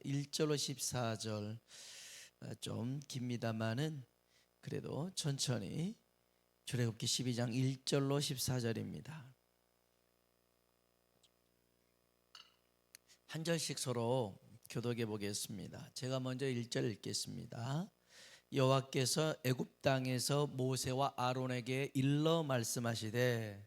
1절로 14절 좀 깁니다마는 그래도 천천히 출애굽기 12장 1절로 14절입니다. 한 절씩 서로 교독해 보겠습니다. 제가 먼저 1절 읽겠습니다. 여호와께서 애굽 땅에서 모세와 아론에게 일러 말씀하시되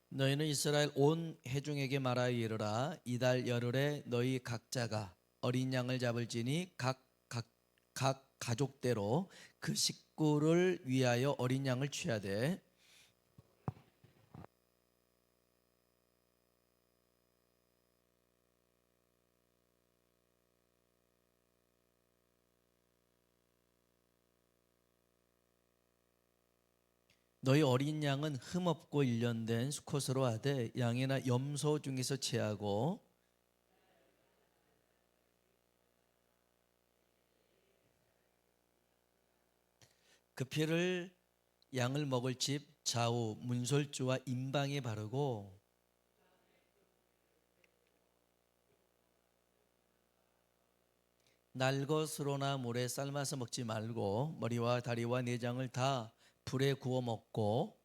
너희는 이스라엘 온 회중에게 말하여 이르라. 이달 열흘에 너희 각자가 어린 양을 잡을지니 각 가족대로 그 식구를 위하여 어린 양을 취하되 너희 어린 양은 흠없고 일련된 수컷으로 하되 양이나 염소 중에서 제하고 그 피를 양을 먹을 집 좌우 문설주와 임방에 바르고 날 것으로나 물에 삶아서 먹지 말고 머리와 다리와 내장을 다 불에 구워 먹고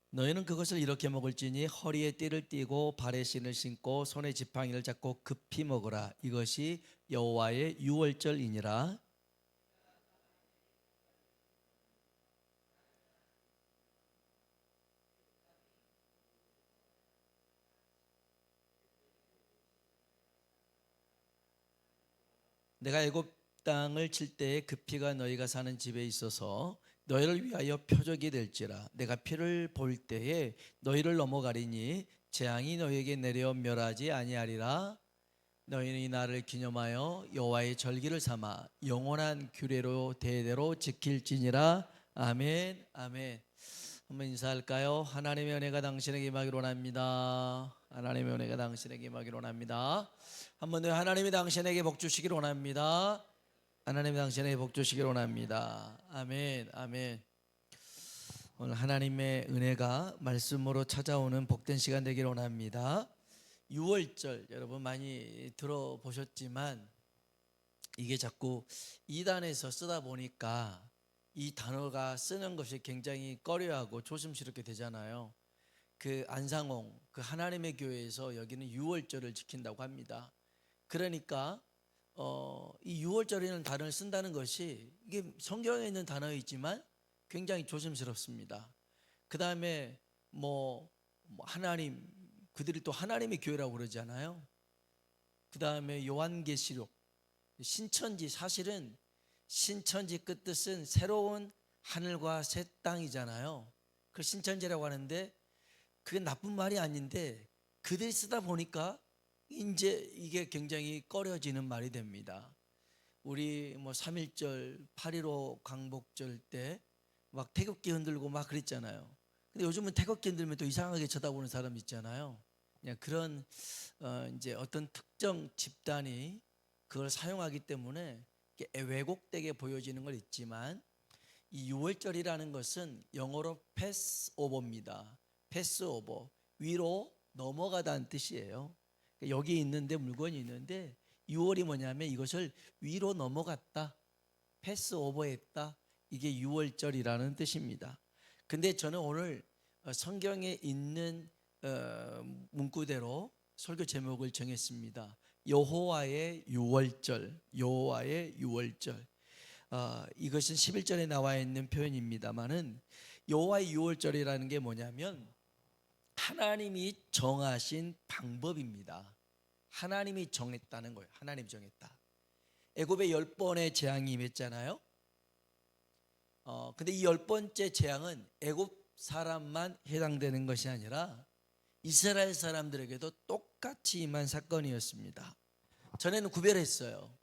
너희는 그것을 이렇게 먹을지니 허리에 띠를 띠고 발에 신을 신고 손에 지팡이를 잡고 급히 먹으라. 이것이 여호와의 유월절이니라. 내가 애굽 땅을 칠 때에 그 피가 너희가 사는 집에 있어서 너희를 위하여 표적이 될지라. 내가 피를 볼 때에 너희를 넘어가리니 재앙이 너희에게 내려 멸하지 아니하리라. 너희는 이 날을 기념하여 여호와의 절기를 삼아 영원한 규례로 대대로 지킬지니라. 아멘. 아멘. 한번 인사할까요? 하나님의 은혜가 당신에게 임하기를 원합니다. 하나님의 은혜가 당신에게 임하기를 원합니다. 한번 더 하나님이 당신에게 복 주시기를 원합니다. 하나님이 당신에게 복 주시기를 원합니다. 아멘. 아멘. 오늘 하나님의 은혜가 말씀으로 찾아오는 복된 시간 되기를 원합니다. 유월절 여러분 많이 들어보셨지만 이게 자꾸 이단에서 쓰다 보니까 이 단어가 쓰는 것이 굉장히 꺼려하고 조심스럽게 되잖아요. 그 안상홍 그 하나님의 교회에서 여기는 유월절을 지킨다고 합니다. 그러니까 이 유월절이라는 단어를 쓴다는 것이 이게 성경에 있는 단어이지만 굉장히 조심스럽습니다. 그 다음에 하나님 그들이 또 하나님의 교회라고 그러잖아요. 그 다음에 요한계시록 신천지 사실은 신천지 끝뜻은 새로운 하늘과 새 땅이잖아요. 그 신천지라고 하는데 그게 나쁜 말이 아닌데 그들이 쓰다 보니까 이제 이게 굉장히 꺼려지는 말이 됩니다. 우리 3.1절 8.15 광복절 때 막 태극기 흔들고 막 그랬잖아요. 근데 요즘은 태극기 흔들면 또 이상하게 쳐다보는 사람 있잖아요. 그냥 그런 이제 어떤 특정 집단이 그걸 사용하기 때문에 왜곡되게 보여지는 걸 있지만 이 유월절이라는 것은 영어로 패스오버입니다. 패스오버 위로 넘어가다는 뜻이에요. 여기 있는데 물건이 있는데 6월이 뭐냐면 이것을 위로 넘어갔다, 패스오버했다, 이게 6월절이라는 뜻입니다. 근데 저는 오늘 성경에 있는 문구대로 설교 제목을 정했습니다. 여호와의 6월절, 여호와의 6월절. 이것은 11절에 나와 있는 표현입니다만은 여호와의 6월절이라는 게 뭐냐면 하나님이 정하신 방법입니다. 하나님이 정했다는 거예요. 하나님이 정했다. 애굽에 10번의 재앙이 임했잖아요. 근데 이 10번째 재앙은 애굽 사람만 해당되는 것이 아니라 이스라엘 사람들에게도 똑같이 임한 사건이었습니다. 전에는 구별했어요.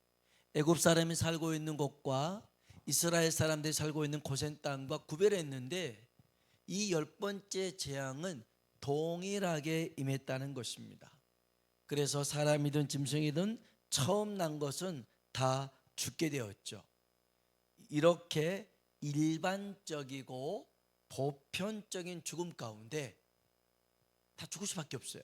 애굽 사람이 살고 있는 곳과 이스라엘 사람들이 살고 있는 고센 땅과 구별했는데 이 10번째 재앙은 동일하게 임했다는 것입니다. 그래서 사람이든 짐승이든 처음 난 것은 다 죽게 되었죠. 이렇게 일반적이고 보편적인 죽음 가운데 다 죽을 수밖에 없어요.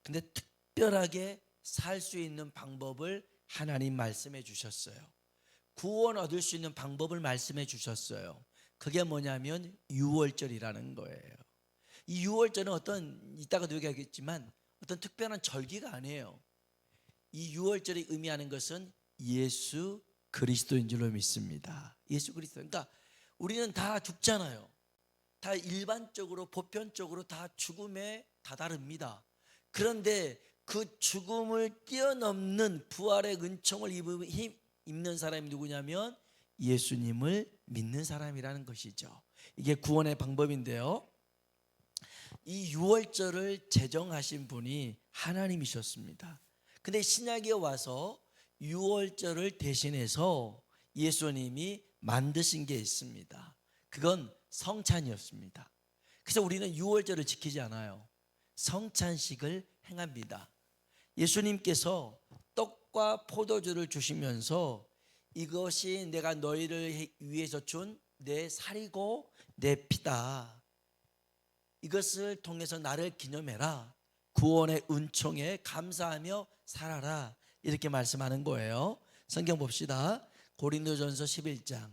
근데 특별하게 살 수 있는 방법을 하나님 말씀해 주셨어요. 구원 얻을 수 있는 방법을 말씀해 주셨어요. 그게 뭐냐면 유월절이라는 거예요. 이 유월절은 이따가도 얘기하겠지만 어떤 특별한 절기가 아니에요. 이 유월절이 의미하는 것은 예수 그리스도인 줄로 믿습니다. 예수 그리스도. 그러니까 우리는 다 죽잖아요. 다 일반적으로 보편적으로 다 죽음에 다다릅니다. 그런데 그 죽음을 뛰어넘는 부활의 은총을 입는 사람이 누구냐면 예수님을 믿는 사람이라는 것이죠. 이게 구원의 방법인데요. 이 유월절을 제정하신 분이 하나님이셨습니다. 근데 신약에 와서 유월절을 대신해서 예수님이 만드신 게 있습니다. 그건 성찬이었습니다. 그래서 우리는 유월절을 지키지 않아요. 성찬식을 행합니다. 예수님께서 떡과 포도주를 주시면서 이것이 내가 너희를 위해서 준 내 살이고 내 피다. 이것을 통해서 나를 기념해라. 구원의 은총에 감사하며 살아라. 이렇게 말씀하는 거예요. 성경 봅시다. 고린도전서 11장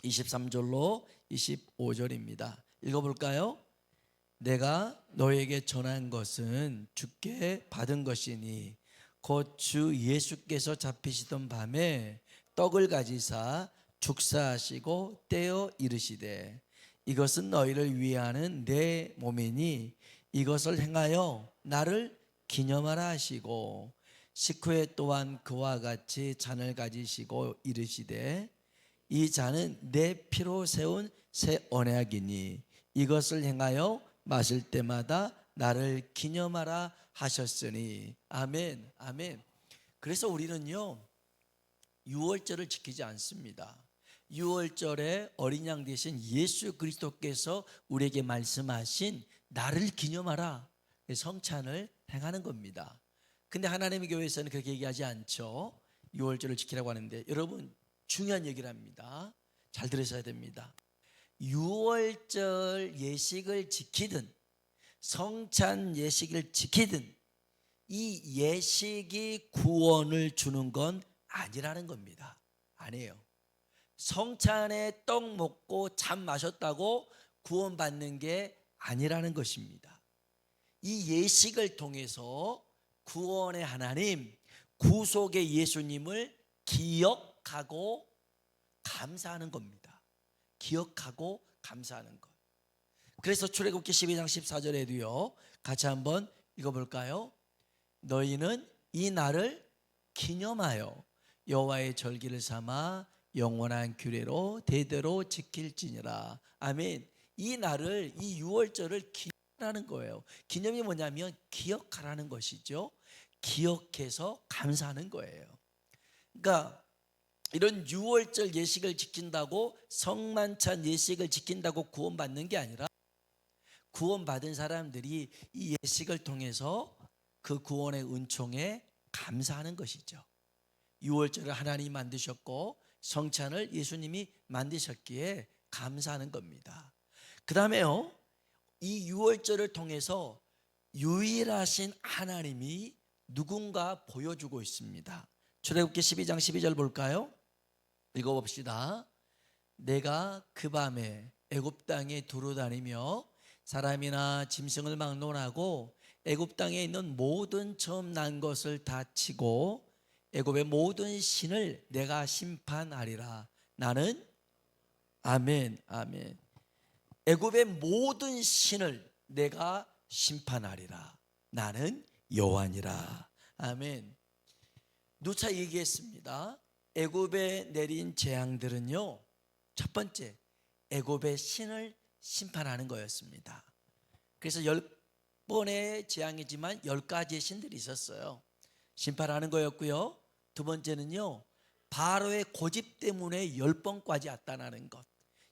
23절로 25절입니다. 읽어볼까요? 내가 너에게 전한 것은 주께 받은 것이니 곧 주 예수께서 잡히시던 밤에 떡을 가지사 축사하시고 떼어 이르시되 이것은 너희를 위하는 내 몸이니 이것을 행하여 나를 기념하라 하시고 식후에 또한 그와 같이 잔을 가지시고 이르시되 이 잔은 내 피로 세운 새 언약이니 이것을 행하여 마실 때마다 나를 기념하라 하셨으니. 아멘. 아멘. 그래서 우리는요 유월절을 지키지 않습니다. 유월절에 어린 양 대신 예수 그리스도께서 우리에게 말씀하신 나를 기념하라 성찬을 행하는 겁니다. 근데 하나님의 교회에서는 그렇게 얘기하지 않죠. 유월절을 지키라고 하는데 여러분 중요한 얘기를 합니다. 잘 들으셔야 됩니다. 유월절 예식을 지키든 성찬 예식을 지키든 이 예식이 구원을 주는 건 아니라는 겁니다. 아니에요. 성찬에 떡 먹고 잠 마셨다고 구원받는 게 아니라는 것입니다. 이 예식을 통해서 구원의 하나님, 구속의 예수님을 기억하고 감사하는 겁니다. 기억하고 감사하는 것. 그래서 출애굽기 12장 14절에도요 같이 한번 읽어볼까요? 너희는 이 날을 기념하여 여호와의 절기를 삼아 영원한 규례로 대대로 지킬지니라. 아멘. 이 날을 이 유월절을 기념하는 거예요. 기념이 뭐냐면 기억하라는 것이죠. 기억해서 감사하는 거예요. 그러니까 이런 유월절 예식을 지킨다고 성만찬 예식을 지킨다고 구원받는 게 아니라 구원받은 사람들이 이 예식을 통해서 그 구원의 은총에 감사하는 것이죠. 유월절을 하나님이 만드셨고 성찬을 예수님이 만드셨기에 감사하는 겁니다. 그 다음에요 이 유월절을 통해서 유일하신 하나님이 누군가 보여주고 있습니다. 출애굽기 12장 12절 볼까요? 읽어봅시다. 내가 그 밤에 애굽 땅에 두루다니며 사람이나 짐승을 막론하고 애굽 땅에 있는 모든 처음 난 것을 다 치고 애굽의 모든 신을 내가 심판하리라. 나는 아멘. 아멘. 애굽의 모든 신을 내가 심판하리라. 나는 여호와니라. 아멘. 누차 얘기했습니다. 애굽에 내린 재앙들은요 첫 번째 애굽의 신을 심판하는 거였습니다. 그래서 10번의 재앙이지만 10가지의 신들이 있었어요. 심판하는 거였고요. 두 번째는요 바로의 고집 때문에 10번까지 왔다는 것.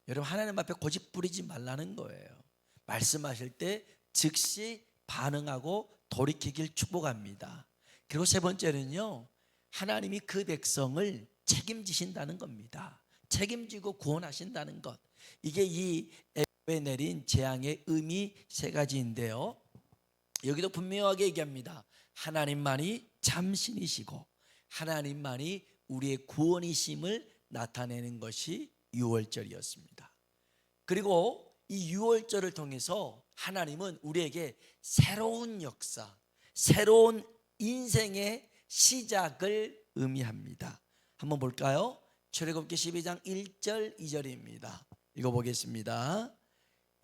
여러분 하나님 앞에 고집 부리지 말라는 거예요. 말씀하실 때 즉시 반응하고 돌이키길 축복합니다. 그리고 세 번째는요 하나님이 그 백성을 책임지신다는 겁니다. 책임지고 구원하신다는 것. 이게 이 애굽에 내린 재앙의 의미 세 가지인데요. 여기도 분명하게 얘기합니다. 하나님만이 참신이시고 하나님만이 우리의 구원이심을 나타내는 것이 유월절이었습니다. 그리고 이 유월절을 통해서 하나님은 우리에게 새로운 역사, 새로운 인생의 시작을 의미합니다. 한번 볼까요? 출애굽기 12장 1절 2절입니다. 읽어보겠습니다.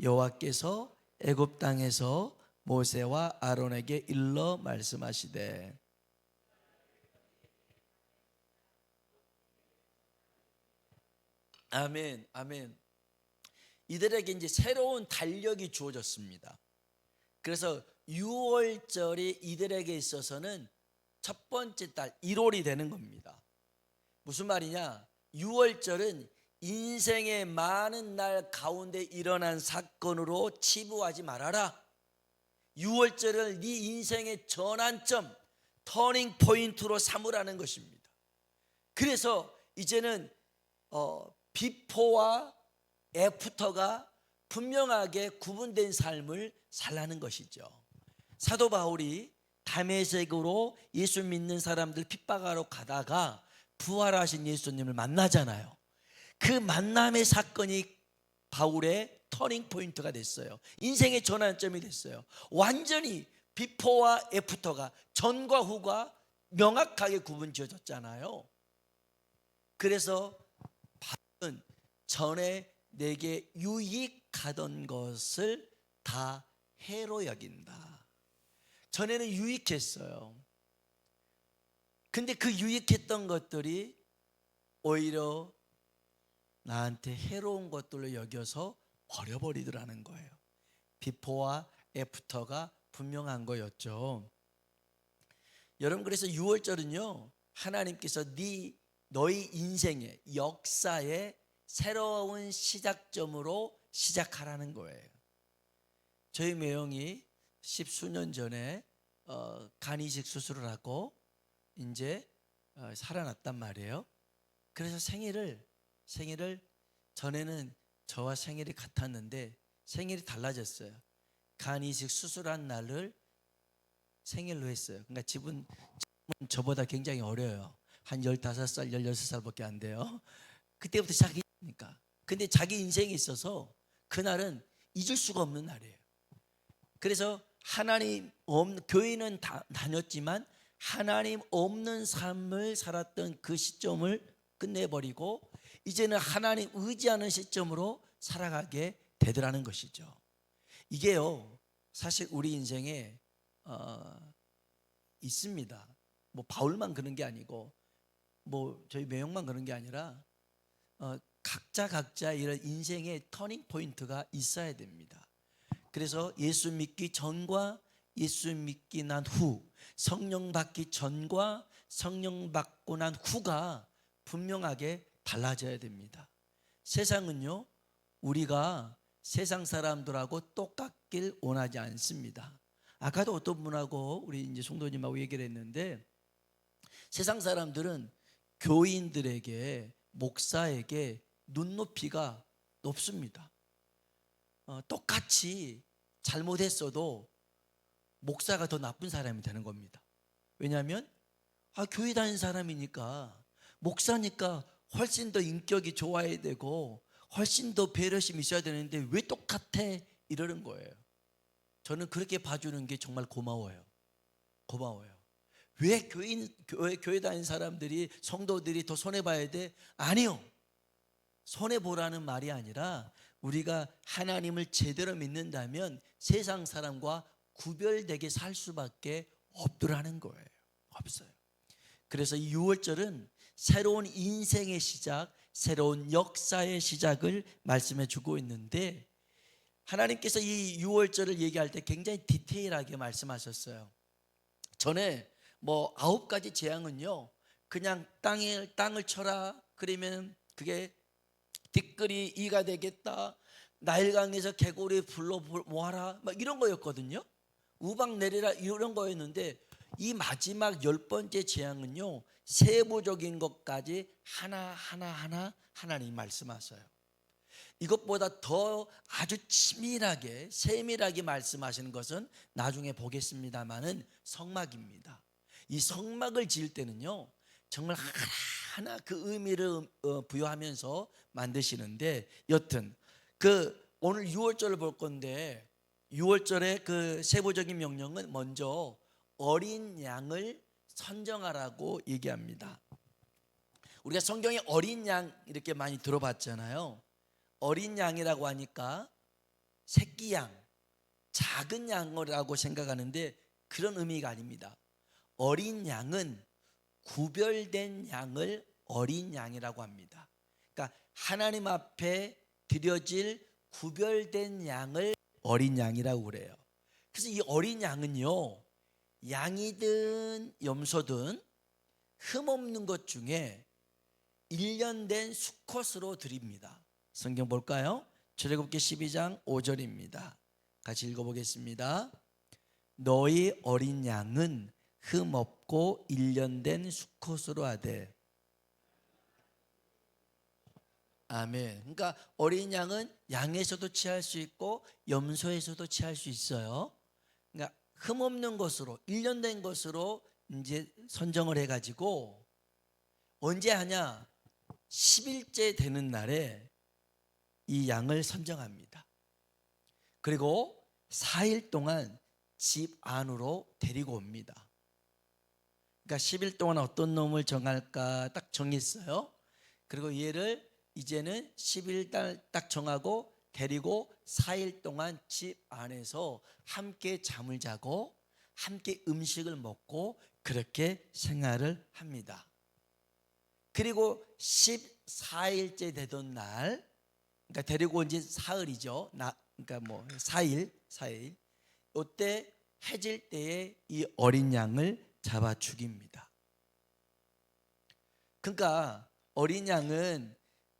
여호와께서 애굽 땅에서 모세와 아론에게 일러 말씀하시되 아멘, 아멘. 이들에게 이제 새로운 달력이 주어졌습니다. 그래서 6월절이 이들에게 있어서는 첫 번째 달 1월이 되는 겁니다. 무슨 말이냐? 6월절은 인생의 많은 날 가운데 일어난 사건으로 치부하지 말아라. 6월절을 네 인생의 전환점, 터닝 포인트로 삼으라는 것입니다. 그래서 이제는 비포와 애프터가 분명하게 구분된 삶을 살라는 것이죠. 사도 바울이 다메섹으로 예수 믿는 사람들 핍박하러 가다가 부활하신 예수님을 만나잖아요. 그 만남의 사건이 바울의 터닝 포인트가 됐어요. 인생의 전환점이 됐어요. 완전히 비포와 애프터가, 전과 후가 명확하게 구분 지어졌잖아요. 그래서 바울은 전에 내게 유익하던 것을 다 해로 여긴다. 전에는 유익했어요. 근데 그 유익했던 것들이 오히려 나한테 해로운 것들로 여겨서 버려버리더라는 거예요. 비포와 애프터가 분명한 거였죠. 여러분, 그래서 6월절은요 하나님께서 너희 인생의 역사의 새로운 시작점으로 시작하라는 거예요. 저희 매형이 10수년 전에 간 이식 수술을 하고 이제 살아났단 말이에요. 그래서 생일을 전에는 저와 생일이 같았는데 생일이 달라졌어요. 간 이식 수술한 날을 생일로 했어요. 그러니까 집은 저보다 굉장히 어려요. 한 15살, 16살밖에 안 돼요. 그때부터 시작이니까. 근데 자기 인생에 있어서 그날은 잊을 수가 없는 날이에요. 그래서 하나님 없는, 교회는 다녔지만 하나님 없는 삶을 살았던 그 시점을 끝내버리고 이제는 하나님 의지하는 시점으로 살아가게 되더라는 것이죠. 이게요 사실 우리 인생에 있습니다. 뭐 바울만 그런 게 아니고 뭐 저희 매형만 그런 게 아니라 각자 이런 인생의 터닝 포인트가 있어야 됩니다. 그래서 예수 믿기 전과 예수 믿기 난 후, 성령 받기 전과 성령 받고 난 후가 분명하게 달라져야 됩니다. 세상은요 우리가 세상 사람들하고 똑같길 원하지 않습니다. 아까도 어떤 분하고 우리 이제 송도님하고 얘기를 했는데 세상 사람들은 교인들에게, 목사에게 눈높이가 높습니다. 똑같이 잘못했어도 목사가 더 나쁜 사람이 되는 겁니다. 왜냐하면 교회 다니는 사람이니까, 목사니까 훨씬 더 인격이 좋아야 되고 훨씬 더 배려심이 있어야 되는데 왜 똑같아? 이러는 거예요. 저는 그렇게 봐주는 게 정말 고마워요. 왜 교회 다니는 사람들이, 성도들이 더 손해봐야 돼? 아니요. 손해보라는 말이 아니라 우리가 하나님을 제대로 믿는다면 세상 사람과 구별되게 살 수밖에 없더라는 거예요. 없어요. 그래서 이 6월절은 새로운 인생의 시작, 새로운 역사의 시작을 말씀해 주고 있는데 하나님께서 이 6월절을 얘기할 때 굉장히 디테일하게 말씀하셨어요. 전에 뭐 9가지 재앙은요 그냥 땅을 쳐라 그러면 그게 티끌이 이가 되겠다, 나일강에서 개구리 불러 모아라 막 이런 거였거든요. 우박 내리라 이런 거였는데 이 마지막 10번째 재앙은요 세부적인 것까지 하나하나 하나님 말씀하세요. 이것보다 더 아주 치밀하게 세밀하게 말씀하시는 것은 나중에 보겠습니다마는 성막입니다. 이 성막을 지을 때는요 정말 하나하나 그 의미를 부여하면서 만드시는데, 여튼 그 오늘 6월절을 볼 건데 6월절의 그 세부적인 명령은 먼저 어린 양을 선정하라고 얘기합니다. 우리가 성경에 어린 양 이렇게 많이 들어봤잖아요. 어린 양이라고 하니까 새끼 양, 작은 양이라고 생각하는데 그런 의미가 아닙니다. 어린 양은 구별된 양을 어린 양이라고 합니다. 그러니까 하나님 앞에 드려질 구별된 양을 어린 양이라고 그래요. 그래서 이 어린 양은요, 양이든 염소든 흠없는 것 중에 1년 된 수컷으로 드립니다. 성경 볼까요? 출애굽기 12장 5절입니다. 같이 읽어보겠습니다. 너희 어린 양은 흠없고 1년 된 수컷으로 하되. 아멘. 그러니까 어린 양은 양에서도 취할 수 있고 염소에서도 취할 수 있어요. 그러니까 흠없는 것으로 1년 된 것으로 이제 선정을 해가지고 언제 하냐? 10일째 되는 날에 이 양을 선정합니다. 그리고 4일 동안 집 안으로 데리고 옵니다. 그러니까 10일 동안 어떤 놈을 정할까 딱 정했어요. 그리고 얘를 이제는 10일 딱 정하고 데리고 4일 동안 집 안에서 함께 잠을 자고 함께 음식을 먹고 그렇게 생활을 합니다. 그리고 14일째 되던 날, 그러니까 데리고 온 지 사흘이죠. 그러니까 뭐 4일. 이때 해질 때에 이 어린 양을 잡아 죽입니다. 그러니까 어린 양은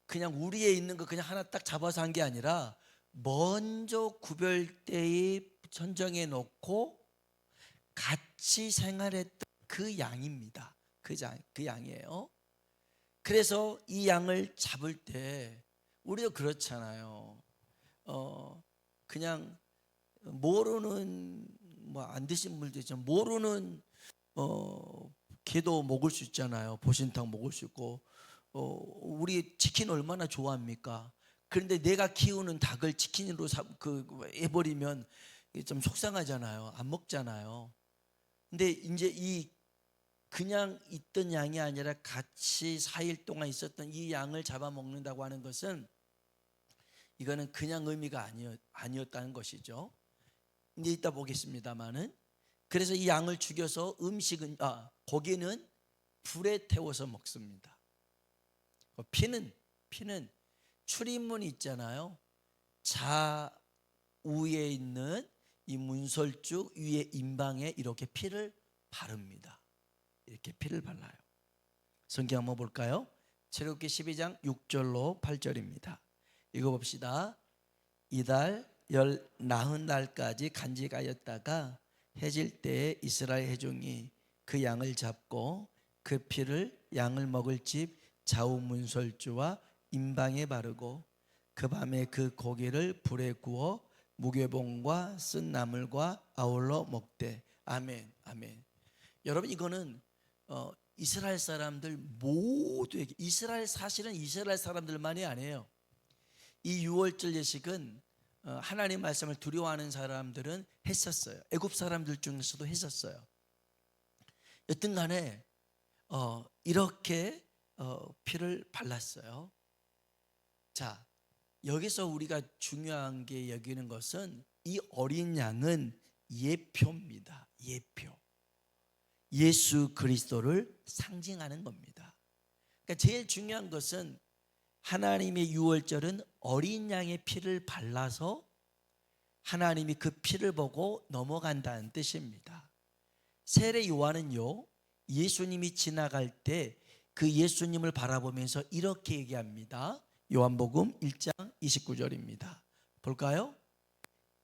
그냥 우리에 있는 거 그냥 하나 딱 잡아서 한 게 아니라 먼저 구별대에 선정해 놓고 같이 생활했던 그 양입니다. 그 양이에요. 그래서 이 양을 잡을 때 우리도 그렇잖아요. 그냥 모르는 뭐 안 드신 분도 있지만 모르는 개도 먹을 수 있잖아요. 보신탕 먹을 수 있고 우리 치킨 얼마나 좋아합니까? 그런데 내가 키우는 닭을 치킨으로 해버리면 좀 속상하잖아요. 안 먹잖아요. 근데 이제 이 그냥 있던 양이 아니라 같이 4일 동안 있었던 이 양을 잡아먹는다고 하는 것은 이거는 그냥 의미가 아니었다는 것이죠. 이제 이따 보겠습니다만은, 그래서 이 양을 죽여서 고기는 불에 태워서 먹습니다. 피는 출입문이 있잖아요. 좌우에 있는 이 문설주 위에 임방에 이렇게 피를 바릅니다. 이렇게 피를 발라요. 성경 한번 볼까요? 출애굽기 12장 6절로 8절입니다. 읽어봅시다. 이달 나흔 날까지 간직하였다가 해질 때에 이스라엘 회중이 그 양을 잡고 그 피를 양을 먹을 집 좌우 문설주와 임방에 바르고 그 밤에 그 고기를 불에 구워 무교봉과 쓴 나물과 아울러 먹되. 아멘. 아멘. 여러분, 이거는 이스라엘 사람들 모두에게, 사실은 이스라엘 사람들만이 아니에요. 이 유월절 예식은 하나님 말씀을 두려워하는 사람들은 했었어요. 애굽 사람들 중에서도 했었어요. 여튼 간에 이렇게 피를 발랐어요. 자, 여기서 우리가 중요한 게 여기는 것은 이 어린 양은 예표입니다. 예표. 예수 그리스도를 상징하는 겁니다. 그러니까 제일 중요한 것은 하나님의 유월절은 어린 양의 피를 발라서 하나님이 그 피를 보고 넘어간다는 뜻입니다. 세례 요한은요, 예수님이 지나갈 때 그 예수님을 바라보면서 이렇게 얘기합니다. 요한복음 1장 29절입니다. 볼까요?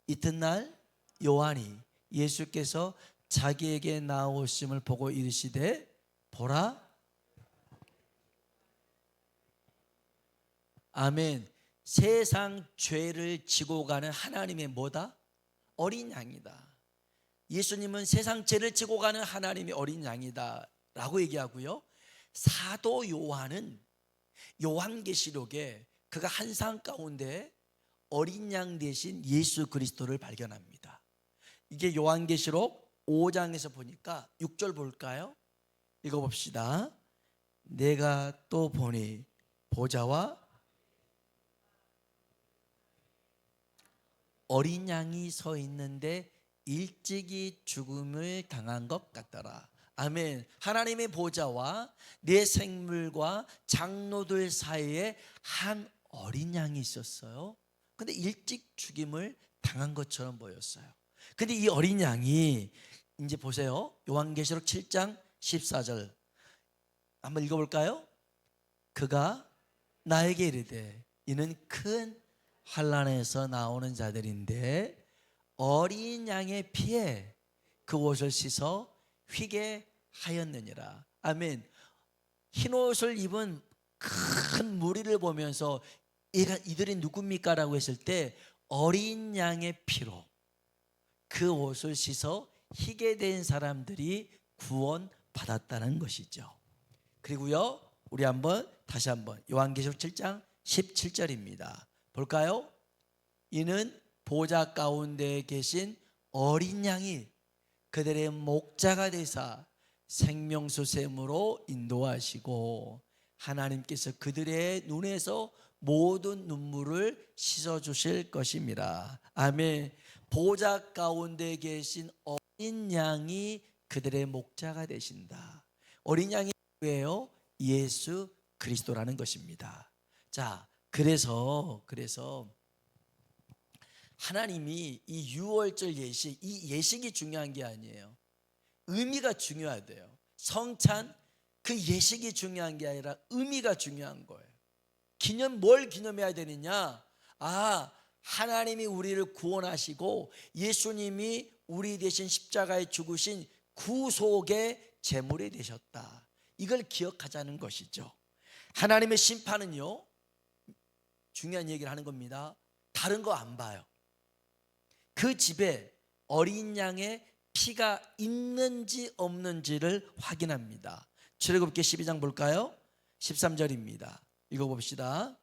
이튿날 요한이 예수께서 자기에게 나오심을 보고 이르시되 보라. 아멘. 세상 죄를 지고 가는 하나님의 뭐다? 어린 양이다. 예수님은 세상 죄를 지고 가는 하나님의 어린 양이다 라고 얘기하고요, 사도 요한은 요한계시록에 그가 한 상 가운데 어린 양 대신 예수 그리스도를 발견합니다. 이게 요한계시록 5장에서 보니까 6절 볼까요? 읽어봅시다. 내가 또 보니 보좌와 어린 양이 서 있는데 일찍이 죽음을 당한 것 같더라. 아멘. 하나님의 보좌와 내 생물과 장로들 사이에 한 어린 양이 있었어요. 근데 일찍 죽임을 당한 것처럼 보였어요. 근데 이 어린 양이 이제 보세요. 요한계시록 7장 14절 한번 읽어볼까요? 그가 나에게 이르되 이는 큰 환난에서 나오는 자들인데 어린 양의 피에 그 옷을 씻어 휘게 하였느니라. 아멘. 흰 옷을 입은 큰 무리를 보면서 이들이 누굽니까? 라고 했을 때 어린 양의 피로 그 옷을 씻어 희게 된 사람들이 구원받았다는 것이죠. 그리고요, 우리 다시 한번 요한계시록 7장 17절입니다. 볼까요? 이는 보좌 가운데 계신 어린 양이 그들의 목자가 되사 생명수 샘으로 인도하시고 하나님께서 그들의 눈에서 모든 눈물을 씻어주실 것입니다. 아멘. 보좌 가운데 계신 어린 양이 그들의 목자가 되신다. 어린 양이 누구예요? 예수 그리스도라는 것입니다. 자, 그래서 하나님이 이 유월절 예식, 이 예식이 중요한 게 아니에요. 의미가 중요하대요. 성찬 그 예식이 중요한 게 아니라 의미가 중요한 거예요. 뭘 기념해야 되느냐? 하나님이 우리를 구원하시고 예수님이 우리 대신 십자가에 죽으신 구속의 제물이 되셨다. 이걸 기억하자는 것이죠. 하나님의 심판은요, 중요한 얘기를 하는 겁니다. 다른 거 안 봐요. 그 집에 어린 양의 피가 있는지 없는지를 확인합니다. 출애굽기 12장 볼까요? 13절입니다. 읽어봅시다.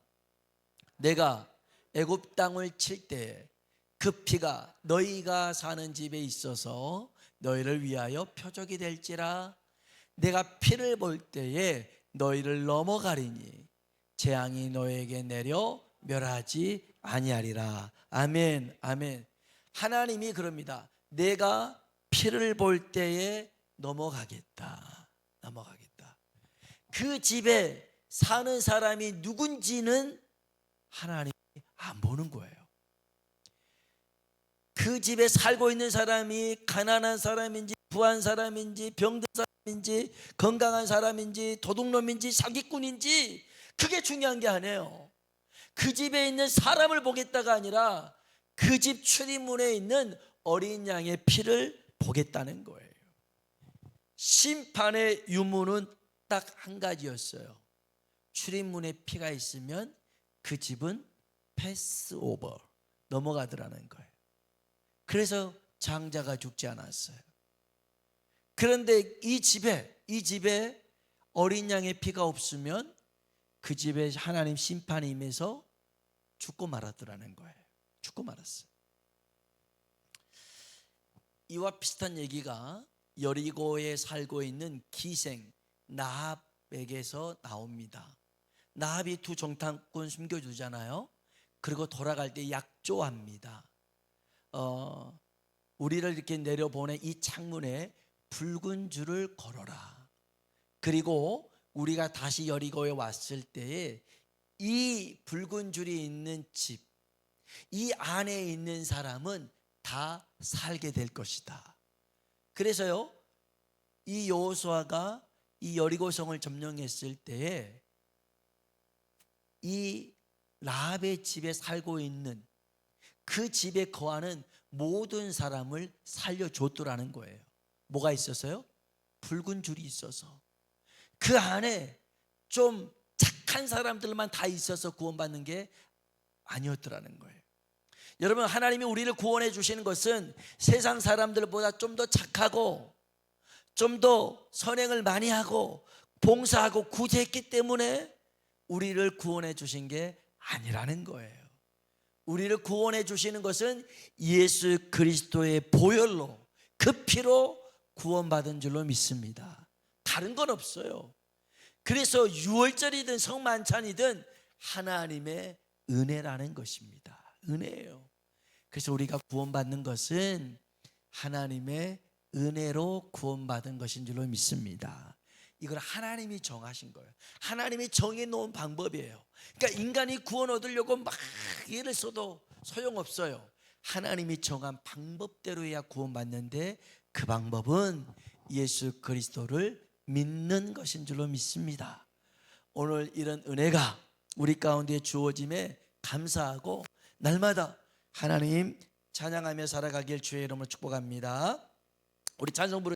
내가 애굽 땅을 칠 때 그 피가 너희가 사는 집에 있어서 너희를 위하여 표적이 될지라. 내가 피를 볼 때에 너희를 넘어가리니 재앙이 너희에게 내려 멸하지 아니하리라. 아멘, 아멘. 하나님이 그럽니다. 내가 피를 볼 때에 넘어가겠다. 그 집에 사는 사람이 누군지는 하나님이 안 보는 거예요. 그 집에 살고 있는 사람이 가난한 사람인지 부한 사람인지 병든 사람인지 건강한 사람인지 도둑놈인지 사기꾼인지 그게 중요한 게 아니에요. 그 집에 있는 사람을 보겠다가 아니라 그 집 출입문에 있는 어린 양의 피를 보겠다는 거예요. 심판의 유무는 딱 한 가지였어요. 출입문에 피가 있으면 그 집은 패스오버, 넘어가더라는 거예요. 그래서 장자가 죽지 않았어요. 그런데 이 집에 어린 양의 피가 없으면 그 집에 하나님 심판이 임해서 죽고 말았더라는 거예요. 죽고 말았어요. 이와 비슷한 얘기가 여리고에 살고 있는 기생 나합에게서 나옵니다. 나합이 두 정탐꾼 숨겨주잖아요. 그리고 돌아갈 때 약조합니다. 우리를 이렇게 내려보내 이 창문에 붉은 줄을 걸어라. 그리고 우리가 다시 여리고에 왔을 때에 이 붉은 줄이 있는 집, 이 안에 있는 사람은 다 살게 될 것이다. 그래서요, 이 여호수아가 이 여리고성을 점령했을 때에 이 라합의 집에 살고 있는 그 집에 거하는 모든 사람을 살려줬더라는 거예요. 뭐가 있어서요? 붉은 줄이 있어서. 그 안에 좀 착한 사람들만 다 있어서 구원받는 게 아니었더라는 거예요. 여러분, 하나님이 우리를 구원해 주시는 것은 세상 사람들보다 좀 더 착하고 좀 더 선행을 많이 하고 봉사하고 구제했기 때문에 우리를 구원해 주신 게 아니라는 거예요. 우리를 구원해 주시는 것은 예수 그리스도의 보혈로, 그 피로 구원받은 줄로 믿습니다. 다른 건 없어요. 그래서 유월절이든 성만찬이든 하나님의 은혜라는 것입니다. 은혜예요. 그래서 우리가 구원받는 것은 하나님의 은혜로 구원받은 것인 줄로 믿습니다. 이걸 하나님이 정하신 거예요. 하나님이 정해놓은 방법이에요. 그러니까 인간이 구원 얻으려고 막 애를 써도 소용없어요. 하나님이 정한 방법대로야 구원받는데, 그 방법은 예수 그리스도를 믿는 것인 줄로 믿습니다. 오늘 이런 은혜가 우리 가운데 주어짐에 감사하고 날마다 하나님 찬양하며 살아가길 주의 이름으로 축복합니다. 우리 찬송 부르